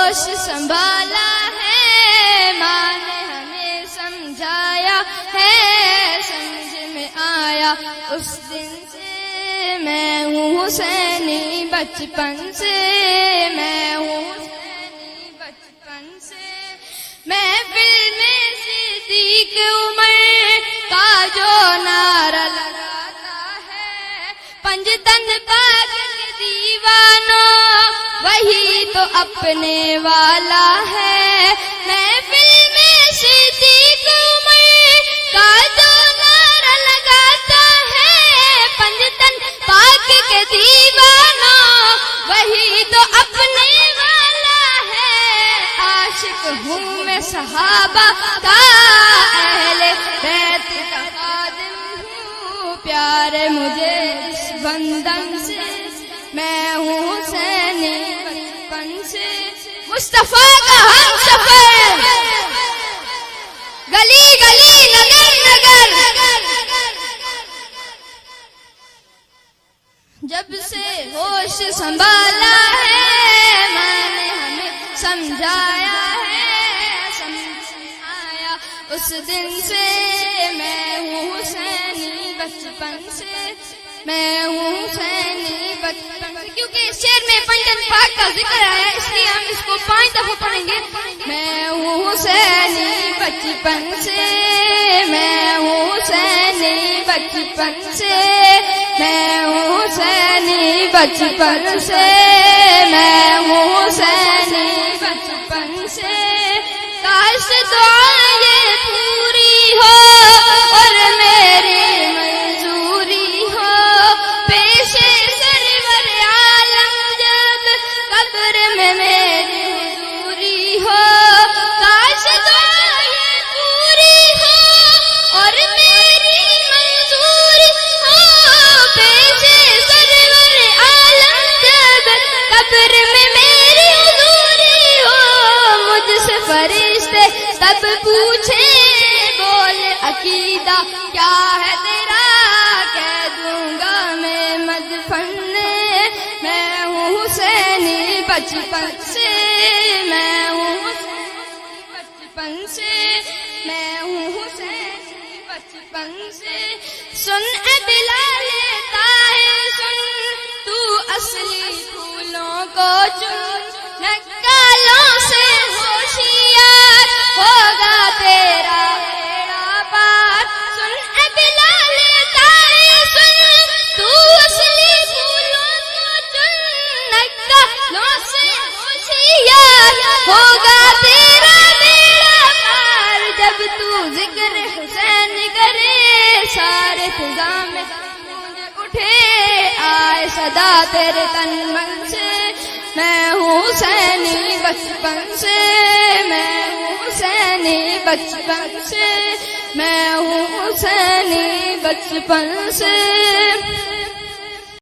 ہوش سنبھالا ہے، ماں نے ہمیں سمجھایا ہے، سمجھ میں آیا اس دن سے میں ہوں حسینی بچپن سے، میں ہوں حسینی بچپن سے۔ محفل میں صدیق عمر کا جو نعرہ لگاتا ہے، پنج تن پاک کے دیوانوں وہی تو اپنے والا ہے۔ محفل میں صدیق عمر کا جو نعرہ لگاتا ہے، پنج تن پاک کے دیوانوں وہی تو اپنے والا ہے۔ عاشق ہوں میں صحابہ کا، اہل بیت کا خادم ہوں، پیار مجھے اس بندن سے، میں ہوں حسینی بچپن سے۔ مصطفیٰ کا ہم سفر، گلی گلی نگر نگر، جب سے ہوش سنبھالا ہے، میں نے ہمیں سمجھایا ہے، سمجھ آیا اس دن سے میں ہوں حسینی بچپن سے، میں ہوں حسینی بچپن سے۔ کیونکہ اس شعر میں پنجن پاک کا ذکر آیا، اس لیے ہم اس کو 5 دفعہ پڑھیں گے۔ میں ہوں حسینی بچپن سے، میں ہوں حسینی بچپن سے، میں ہوں حسینی بچپن سے، میں ہوں حسینی بچپن سے۔ کاش دعائیں پوری ہو اور میری منظوری ہو، پیش سرور عالم جب قبر میں میری حضوری ہو۔ کاش دعائیں پوری ہو اور میری منظوری ہو، پیش سرور عالم جب قبر میں میری حضوری ہو۔ مجھ سے فرشتے تب پوچھیں بول عقیدہ کیا ہے تیرا، کہہ دوں گا میں مدفن، میں ہوں حسینی بچپن سے، میں ہوں حسینی بچپن سے، میں ہوں حسینی بچپن سے۔ سن اے بلال طاہر سن، تو اصلی پھولوں کو چن، نکالوں سے ہوشیار ہوگا تیرا بیڑا پار۔ سن اے بلال طاہر سن، تو اصلی پھولوں کو چن، نکالوں سے ہوشیار ہوگا تیرا بیڑا پار۔ جب تو ذکر حسین کرے، سارے فضا میں گونج اٹھے، آئے صدا تیرے تن من سے، میں ہوں حسینی بچپن سے، میں ہوں حسینی بچپن سے، میں ہوں حسینی بچپن سے۔